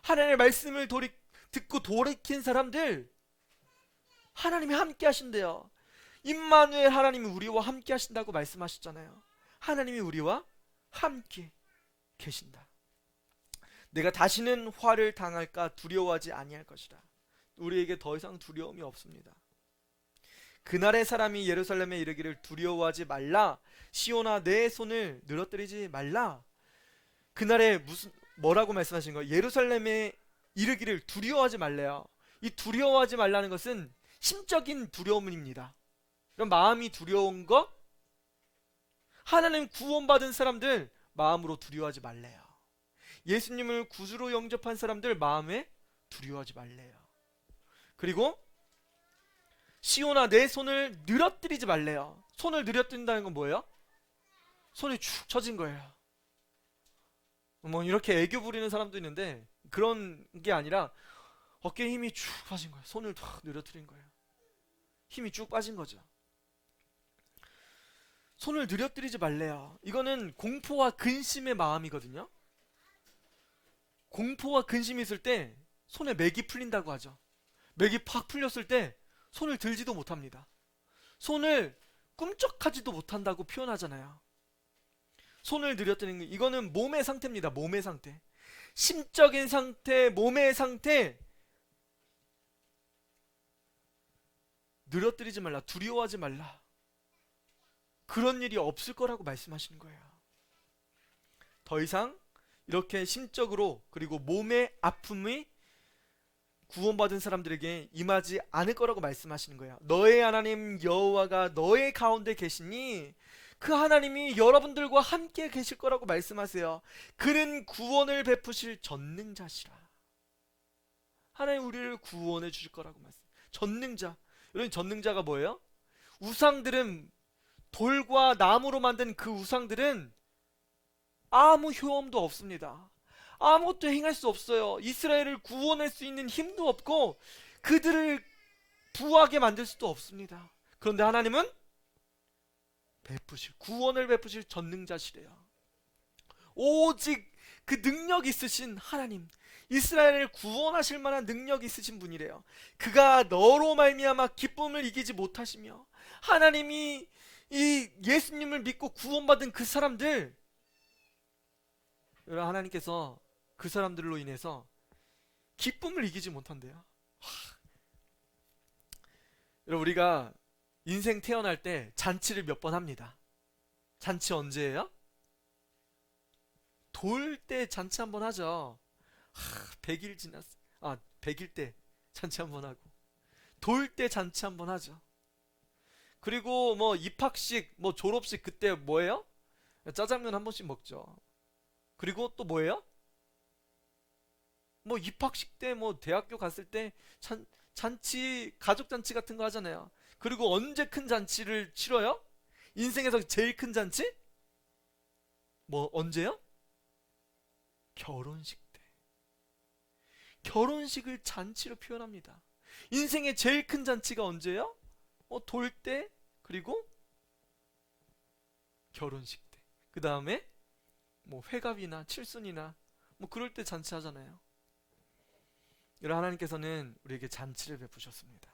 하나님의 말씀을 듣고 돌이킨 사람들 하나님이 함께 하신대요. 임마누엘, 하나님이 우리와 함께 하신다고 말씀하셨잖아요. 하나님이 우리와 함께 계신다. 내가 다시는 화를 당할까 두려워하지 아니할 것이라. 우리에게 더 이상 두려움이 없습니다. 그날의 사람이 예루살렘에 이르기를 두려워하지 말라. 시온아 내 손을 늘어뜨리지 말라. 그날에 뭐라고 말씀하신 거예요? 예루살렘에 이르기를 두려워하지 말래요. 이 두려워하지 말라는 것은 심적인 두려움입니다. 그럼 마음이 두려운 것, 하나님 구원받은 사람들 마음으로 두려워하지 말래요. 예수님을 구주로 영접한 사람들 마음에 두려워하지 말래요. 그리고 시온아 내 손을 늘어뜨리지 말래요. 손을 늘어뜨린다는 건 뭐예요? 손이 축 처진 거예요. 뭐 이렇게 애교 부리는 사람도 있는데 그런 게 아니라 어깨에 힘이 쭉 빠진 거예요. 손을 탁 늘어뜨린 거예요. 힘이 쭉 빠진 거죠. 손을 늘어뜨리지 말래요. 이거는 공포와 근심의 마음이거든요. 공포와 근심이 있을 때 손에 맥이 풀린다고 하죠. 맥이 팍 풀렸을 때 손을 들지도 못합니다. 손을 꿈쩍하지도 못한다고 표현하잖아요. 손을 늘어뜨리는 거, 이거는 몸의 상태입니다. 몸의 상태, 심적인 상태, 몸의 상태. 늘어뜨리지 말라, 두려워하지 말라. 그런 일이 없을 거라고 말씀하시는 거예요. 더 이상 이렇게 심적으로 그리고 몸의 아픔이 구원받은 사람들에게 임하지 않을 거라고 말씀하시는 거예요. 너의 하나님 여호와가 너의 가운데 계시니 그 하나님이 여러분들과 함께 계실 거라고 말씀하세요. 그는 구원을 베푸실 전능자시라. 하나님 우리를 구원해 주실 거라고 말씀. 전능자. 여러분 전능자가 뭐예요? 우상들은, 돌과 나무로 만든 그 우상들은 아무 효험도 없습니다. 아무것도 행할 수 없어요. 이스라엘을 구원할 수 있는 힘도 없고 그들을 부하게 만들 수도 없습니다. 그런데 하나님은 구원을 베푸실 전능자시래요. 오직 그 능력 있으신 하나님, 이스라엘을 구원하실 만한 능력 있으신 분이래요. 그가 너로 말미암아 기쁨을 이기지 못하시며, 하나님이 이 예수님을 믿고 구원받은 그 사람들, 여러분 하나님께서 그 사람들로 인해서 기쁨을 이기지 못한대요. 여러분 우리가 인생 태어날 때 잔치를 몇 번 합니다. 잔치 언제예요? 돌 때 잔치 한번 하죠. 100일 지났어. 100일 때 잔치 한번 하고, 돌 때 잔치 한번 하죠. 그리고 뭐 입학식, 뭐 졸업식, 그때 뭐예요? 짜장면 한 번씩 먹죠. 그리고 또 뭐예요? 뭐 입학식 때, 뭐 대학교 갔을 때 잔치, 가족 잔치 같은 거 하잖아요. 그리고 언제 큰 잔치를 치러요? 인생에서 제일 큰 잔치? 뭐 언제요? 결혼식 때. 결혼식을 잔치로 표현합니다. 인생의 제일 큰 잔치가 언제요? 돌 때, 그리고 결혼식 때. 그 다음에 뭐 회갑이나 칠순이나 뭐 그럴 때 잔치하잖아요. 여러분 하나님께서는 우리에게 잔치를 베푸셨습니다.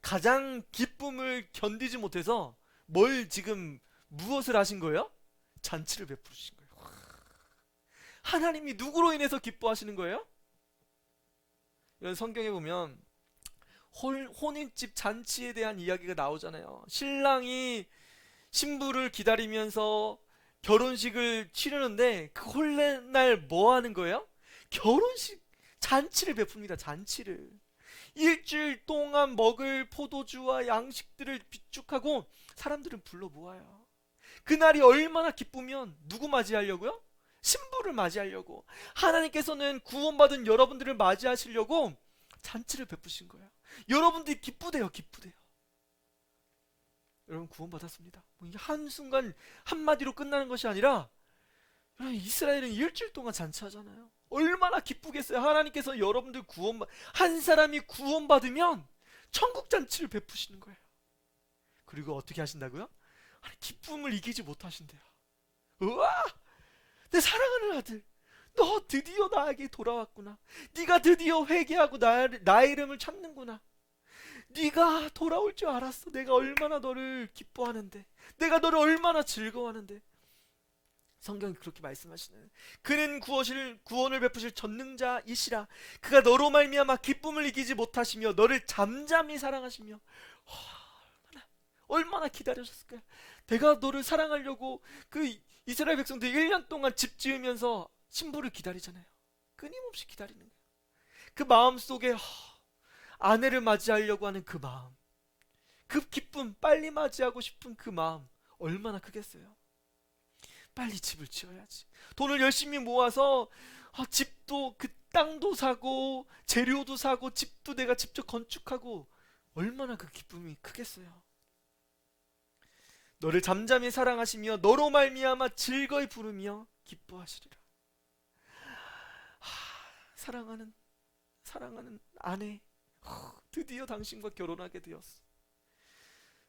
가장 기쁨을 견디지 못해서 무엇을 하신 거예요? 잔치를 베푸신 거예요. 하나님이 누구로 인해서 기뻐하시는 거예요? 이런 성경에 보면 혼인집 잔치에 대한 이야기가 나오잖아요. 신랑이 신부를 기다리면서 결혼식을 치르는데 그 홀날 뭐 하는 거예요? 결혼식 잔치를 베풉니다. 잔치를. 일주일 동안 먹을 포도주와 양식들을 비축하고 사람들은 불러 모아요. 그날이 얼마나 기쁘면 누구 맞이하려고요? 신부를 맞이하려고. 하나님께서는 구원받은 여러분들을 맞이하시려고 잔치를 베푸신 거예요. 여러분들이 기쁘대요. 여러분 구원받았습니다. 한순간 한마디로 끝나는 것이 아니라, 이스라엘은 일주일 동안 잔치하잖아요. 얼마나 기쁘겠어요. 하나님께서 여러분들 한 사람이 구원받으면 천국 잔치를 베푸시는 거예요. 그리고 어떻게 하신다고요? 기쁨을 이기지 못하신대요. 우와! 내 사랑하는 아들, 너 드디어 나에게 돌아왔구나. 네가 드디어 회개하고 나의 이름을 찾는구나. 네가 돌아올 줄 알았어. 내가 얼마나 너를 기뻐하는데, 내가 너를 얼마나 즐거워하는데. 성경이 그렇게 말씀하시는, 그는 구원을 베푸실 전능자이시라. 그가 너로 말미암아 기쁨을 이기지 못하시며 너를 잠잠히 사랑하시며. 얼마나 기다리셨을까요? 내가 너를 사랑하려고 그 이스라엘 백성들이 1년 동안 집 지으면서 신부를 기다리잖아요. 끊임없이 기다리는 거예요. 그 마음 속에 아내를 맞이하려고 하는 그 마음, 그 기쁨, 빨리 맞이하고 싶은 그 마음 얼마나 크겠어요. 빨리 집을 지어야지. 돈을 열심히 모아서 집도, 그 땅도 사고 재료도 사고 집도 내가 직접 건축하고, 얼마나 그 기쁨이 크겠어요. 너를 잠잠히 사랑하시며 너로 말미암아 즐거이 부르며 기뻐하시리라. 사랑하는 아내, 드디어 당신과 결혼하게 되었어.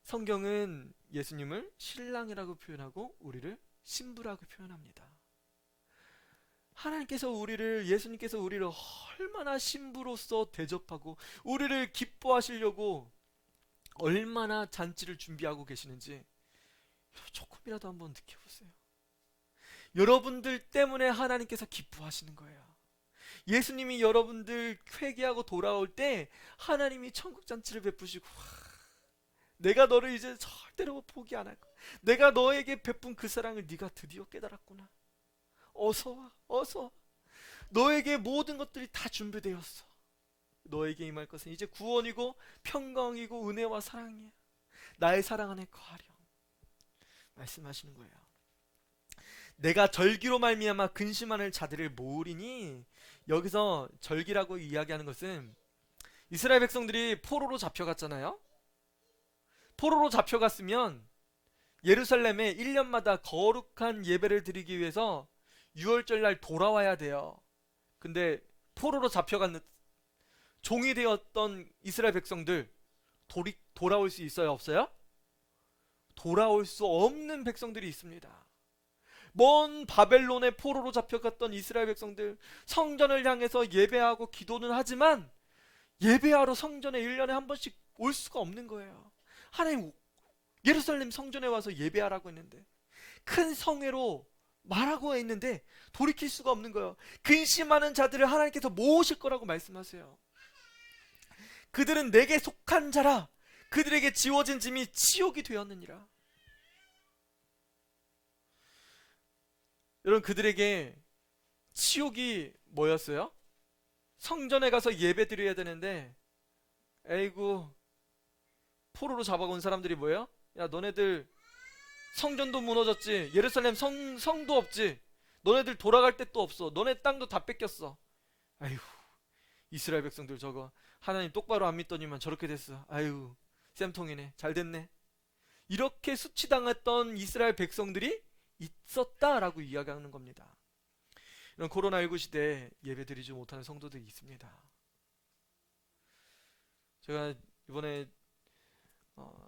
성경은 예수님을 신랑이라고 표현하고 우리를 신부라고 표현합니다. 예수님께서 우리를 얼마나 신부로서 대접하고 우리를 기뻐하시려고 얼마나 잔치를 준비하고 계시는지 조금이라도 한번 느껴보세요. 여러분들 때문에 하나님께서 기뻐하시는 거예요. 예수님이 여러분들 회개하고 돌아올 때 하나님이 천국 잔치를 베푸시고, 내가 너를 이제 절대로 포기 안 할 거야. 내가 너에게 베푼 그 사랑을 네가 드디어 깨달았구나. 어서 와, 어서 와. 너에게 모든 것들이 다 준비되었어. 너에게 임할 것은 이제 구원이고 평강이고 은혜와 사랑이야. 나의 사랑 안에 거하렴. 말씀하시는 거예요. 내가 절기로 말미암아 근심하는 자들을 모으리니, 여기서 절기라고 이야기하는 것은 이스라엘 백성들이 포로로 잡혀갔잖아요. 포로로 잡혀갔으면 예루살렘에 1년마다 거룩한 예배를 드리기 위해서 6월절 날 돌아와야 돼요. 근데 포로로 잡혀간 종이 되었던 이스라엘 백성들 돌아올 수 있어요, 없어요? 돌아올 수 없는 백성들이 있습니다. 먼 바벨론의 포로로 잡혀갔던 이스라엘 백성들, 성전을 향해서 예배하고 기도는 하지만 예배하러 성전에 1년에 한 번씩 올 수가 없는 거예요. 하나님 예루살렘 성전에 와서 예배하라고 했는데, 큰 성회로 말하고 했는데 돌이킬 수가 없는 거예요. 근심하는 자들을 하나님께서 모으실 거라고 말씀하세요. 그들은 내게 속한 자라. 그들에게 지워진 짐이 치욕이 되었느니라. 여러분, 그들에게 치욕이 뭐였어요? 성전에 가서 예배 드려야 되는데, 에이구, 포로로 잡아온 사람들이 뭐예요? 야, 너네들 성전도 무너졌지, 예루살렘 성도 없지, 너네들 돌아갈 데도 없어, 너네 땅도 다 뺏겼어. 아휴, 이스라엘 백성들 저거 하나님 똑바로 안 믿더니만 저렇게 됐어. 아유, 쌤통이네, 잘 됐네. 이렇게 수치당했던 이스라엘 백성들이 있었다라고 이야기하는 겁니다. 이런 코로나19 시대에 예배드리지 못하는 성도들이 있습니다. 제가 이번에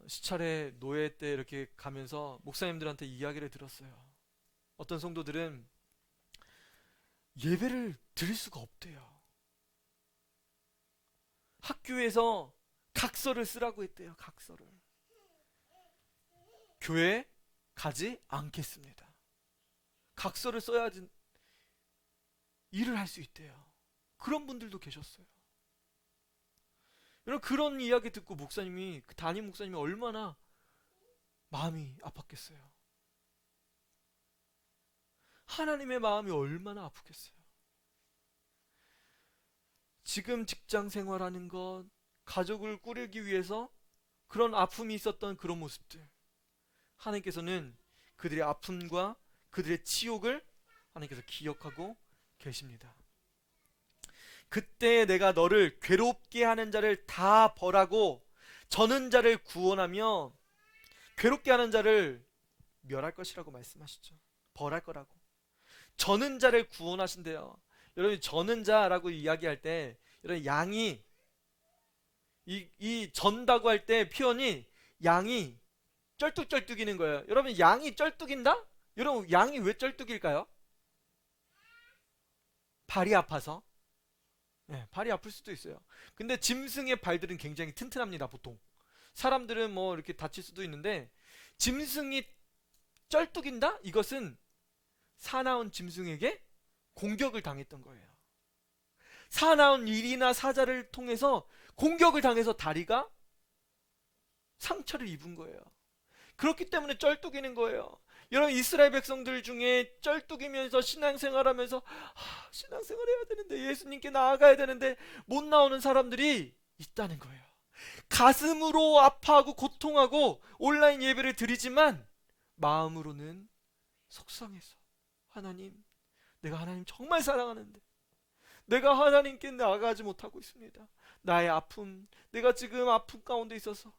시찰회 노예 때 이렇게 가면서 목사님들한테 이야기를 들었어요. 어떤 성도들은 예배를 드릴 수가 없대요. 학교에서 각서를 쓰라고 했대요. 각서를. 교회에 가지 않겠습니다. 각서를 써야지 일을 할 수 있대요. 그런 분들도 계셨어요. 여러분, 그런 이야기 듣고 그 담임 목사님이 얼마나 마음이 아팠겠어요. 하나님의 마음이 얼마나 아프겠어요. 지금 직장 생활하는 것, 가족을 꾸리기 위해서 그런 아픔이 있었던 그런 모습들, 하나님께서는 그들의 아픔과 그들의 치욕을 하나님께서 기억하고 계십니다. 그때 내가 너를 괴롭게 하는 자를 다 벌하고 저는 자를 구원하며, 괴롭게 하는 자를 멸할 것이라고 말씀하시죠. 벌할 거라고. 저는 자를 구원하신대요. 여러분, 저는 자라고 이야기할 때, 여러분, 양이 이 전다고 할 때 표현이 양이 쩔뚝쩔뚝이는 거예요. 여러분, 양이 쩔뚝인다? 여러분, 양이 왜 쩔뚝일까요? 발이 아파서? 네, 발이 아플 수도 있어요. 근데 짐승의 발들은 굉장히 튼튼합니다, 보통. 사람들은 뭐 이렇게 다칠 수도 있는데, 짐승이 쩔뚝인다? 이것은 사나운 짐승에게 공격을 당했던 거예요. 사나운 일이나 사자를 통해서 공격을 당해서 다리가 상처를 입은 거예요. 그렇기 때문에 쩔뚝이는 거예요. 여러분, 이스라엘 백성들 중에 쩔뚝이면서 신앙생활하면서 신앙생활 해야 되는데, 예수님께 나아가야 되는데 못 나오는 사람들이 있다는 거예요. 가슴으로 아파하고 고통하고 온라인 예배를 드리지만 마음으로는 속상해서, 하나님, 내가 하나님 정말 사랑하는데 내가 하나님께 나아가지 못하고 있습니다. 나의 아픔, 내가 지금 아픔 가운데 있어서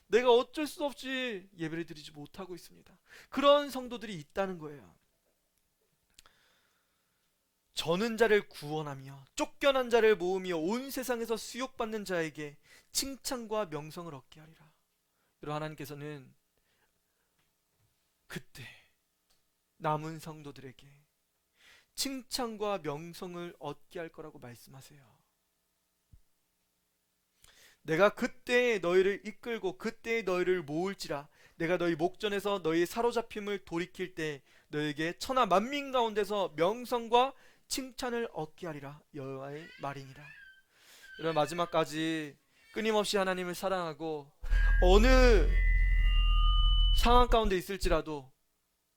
내가 어쩔 수 없이 예배를 드리지 못하고 있습니다. 그런 성도들이 있다는 거예요. 저는 자를 구원하며 쫓겨난 자를 모으며 온 세상에서 수욕받는 자에게 칭찬과 명성을 얻게 하리라. 여러분, 하나님께서는 그때 남은 성도들에게 칭찬과 명성을 얻게 할 거라고 말씀하세요. 내가 그때에 너희를 이끌고 그때에 너희를 모을지라. 내가 너희 목전에서 너희 사로잡힘을 돌이킬 때 너희에게 천하 만민 가운데서 명성과 칭찬을 얻게 하리라. 여호와의 말이니라. 여러분, 마지막까지 끊임없이 하나님을 사랑하고 어느 상황 가운데 있을지라도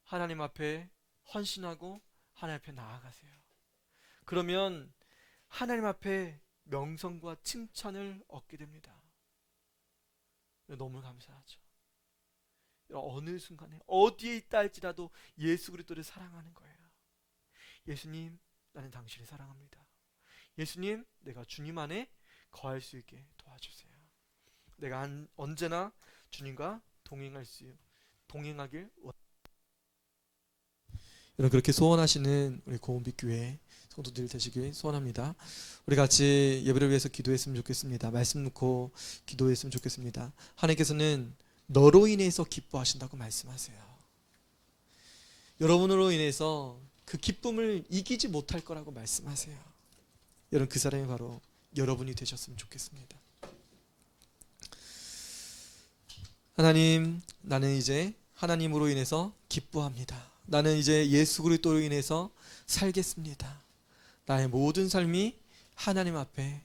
하나님 앞에 헌신하고 하나님 앞에 나아가세요. 그러면 하나님 앞에 명성과 칭찬을 얻게 됩니다. 너무 감사하죠. 어느 순간에 어디에 있다 할지라도 예수 그리스도를 사랑하는 거예요. 예수님, 나는 당신을 사랑합니다. 예수님, 내가 주님 안에 거할 수 있게 도와주세요. 내가 언제나 주님과 동행하길 원합니다. 여러분, 그렇게 소원하시는 우리 고은빛 교회 성도들 되시길 소원합니다. 우리 같이 예배를 위해서 기도했으면 좋겠습니다. 말씀 놓고 기도했으면 좋겠습니다. 하나님께서는 너로 인해서 기뻐하신다고 말씀하세요. 여러분으로 인해서 그 기쁨을 이기지 못할 거라고 말씀하세요. 여러분, 그 사람이 바로 여러분이 되셨으면 좋겠습니다. 하나님, 나는 이제 하나님으로 인해서 기뻐합니다. 나는 이제 예수 그리스도로 인해서 살겠습니다. 나의 모든 삶이 하나님 앞에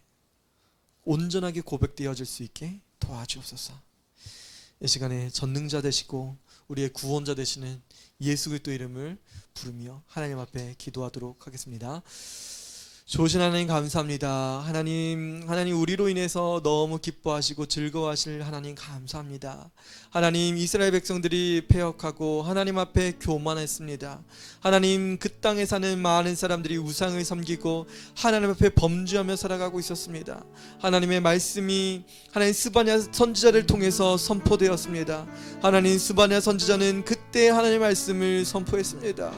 온전하게 고백되어질 수 있게 도와주옵소서. 이 시간에 전능자 되시고 우리의 구원자 되시는 예수 그리스도 이름을 부르며 하나님 앞에 기도하도록 하겠습니다. 좋으신 하나님, 감사합니다. 하나님 우리로 인해서 너무 기뻐하시고 즐거워하실 하나님, 감사합니다. 하나님, 이스라엘 백성들이 패역하고 하나님 앞에 교만했습니다. 하나님, 그 땅에 사는 많은 사람들이 우상을 섬기고 하나님 앞에 범죄하며 살아가고 있었습니다. 하나님의 말씀이 하나님 스바냐 선지자를 통해서 선포되었습니다. 하나님, 스바냐 선지자는 그때 하나님의 말씀을 선포했습니다.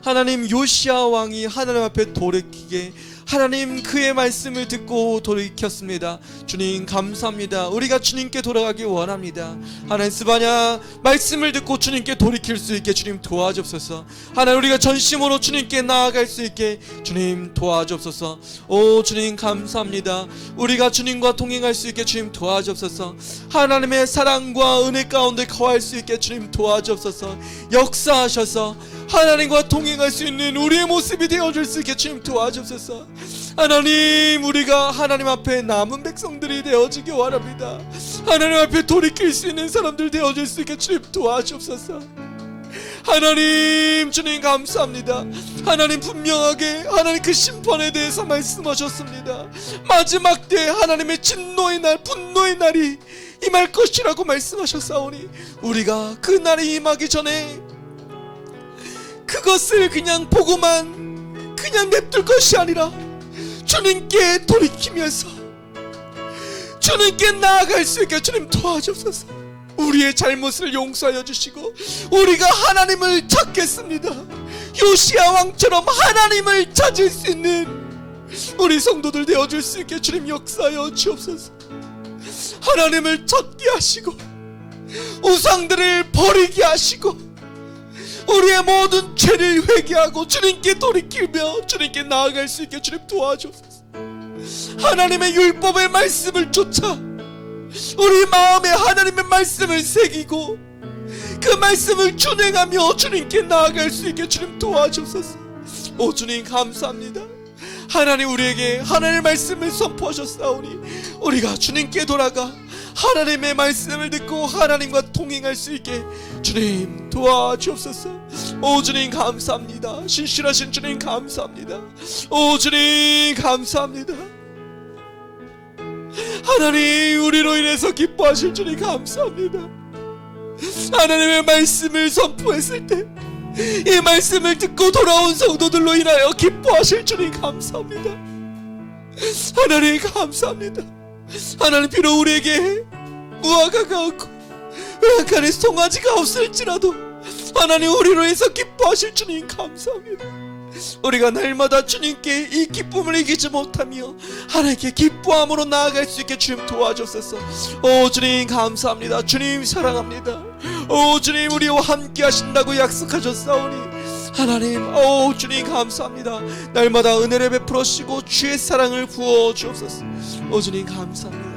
하나님, 요시야 왕이 하나님 앞에 돌이키게 하나님 그의 말씀을 듣고 돌이켰습니다. 주님, 감사합니다. 우리가 주님께 돌아가기 원합니다. 하나님, 스바냐 말씀을 듣고 주님께 돌이킬 수 있게 주님 도와주옵소서. 하나님, 우리가 전심으로 주님께 나아갈 수 있게 주님 도와주옵소서. 오 주님, 감사합니다. 우리가 주님과 동행할 수 있게 주님 도와주옵소서. 하나님의 사랑과 은혜 가운데 거할 수 있게 주님 도와주옵소서. 역사하셔서 하나님과 동행할 수 있는 우리의 모습이 되어줄 수 있게 주님 도와주옵소서. 하나님, 우리가 하나님 앞에 남은 백성들이 되어지기 원합니다. 하나님 앞에 돌이킬 수 있는 사람들 되어줄 수 있게 주님 도와주옵소서. 하나님, 주님 감사합니다. 하나님, 분명하게 하나님 그 심판에 대해서 말씀하셨습니다. 마지막 때 하나님의 진노의 날, 분노의 날이 임할 것이라고 말씀하셨사오니 우리가 그 날이 임하기 전에 그것을 그냥 보고만 그냥 냅둘 것이 아니라 주님께 돌이키면서 주님께 나아갈 수 있게 주님 도와주옵소서. 우리의 잘못을 용서하여 주시고 우리가 하나님을 찾겠습니다. 요시야 왕처럼 하나님을 찾을 수 있는 우리 성도들 되어줄 수 있게 주님 역사하여 주옵소서. 하나님을 찾게 하시고 우상들을 버리게 하시고 우리의 모든 죄를 회개하고 주님께 돌이키며 주님께 나아갈 수 있게 주님 도와주옵소서. 하나님의 율법의 말씀을 쫓아 우리 마음에 하나님의 말씀을 새기고 그 말씀을 준행하며 주님께 나아갈 수 있게 주님 도와주옵소서. 오 주님 감사합니다. 하나님 우리에게 하나님의 말씀을 선포하셨사오니 우리가 주님께 돌아가 하나님의 말씀을 듣고 하나님과 동행할 수 있게 주님 도와주옵소서. 오 주님 감사합니다. 신실하신 주님 감사합니다. 오 주님 감사합니다. 하나님 우리로 인해서 기뻐하실 주님 감사합니다. 하나님의 말씀을 선포했을 때 이 말씀을 듣고 돌아온 성도들로 인하여 기뻐하실 주님 감사합니다. 하나님 감사합니다. 하나님 비록 우리에게 무화과가 없고 외양간에 송아지가 없을지라도 하나님 우리로 해서 기뻐하실 주님 감사합니다. 우리가 날마다 주님께 이 기쁨을 이기지 못하며 하나님께 기뻐함으로 나아갈 수 있게 주님 도와주옵소서. 오 주님 감사합니다. 주님 사랑합니다. 오 주님 우리와 함께 하신다고 약속하셨사오니 하나님 오 주님 감사합니다. 날마다 은혜를 베풀어 주시고 주의 사랑을 부어 주옵소서. 오 주님 감사합니다.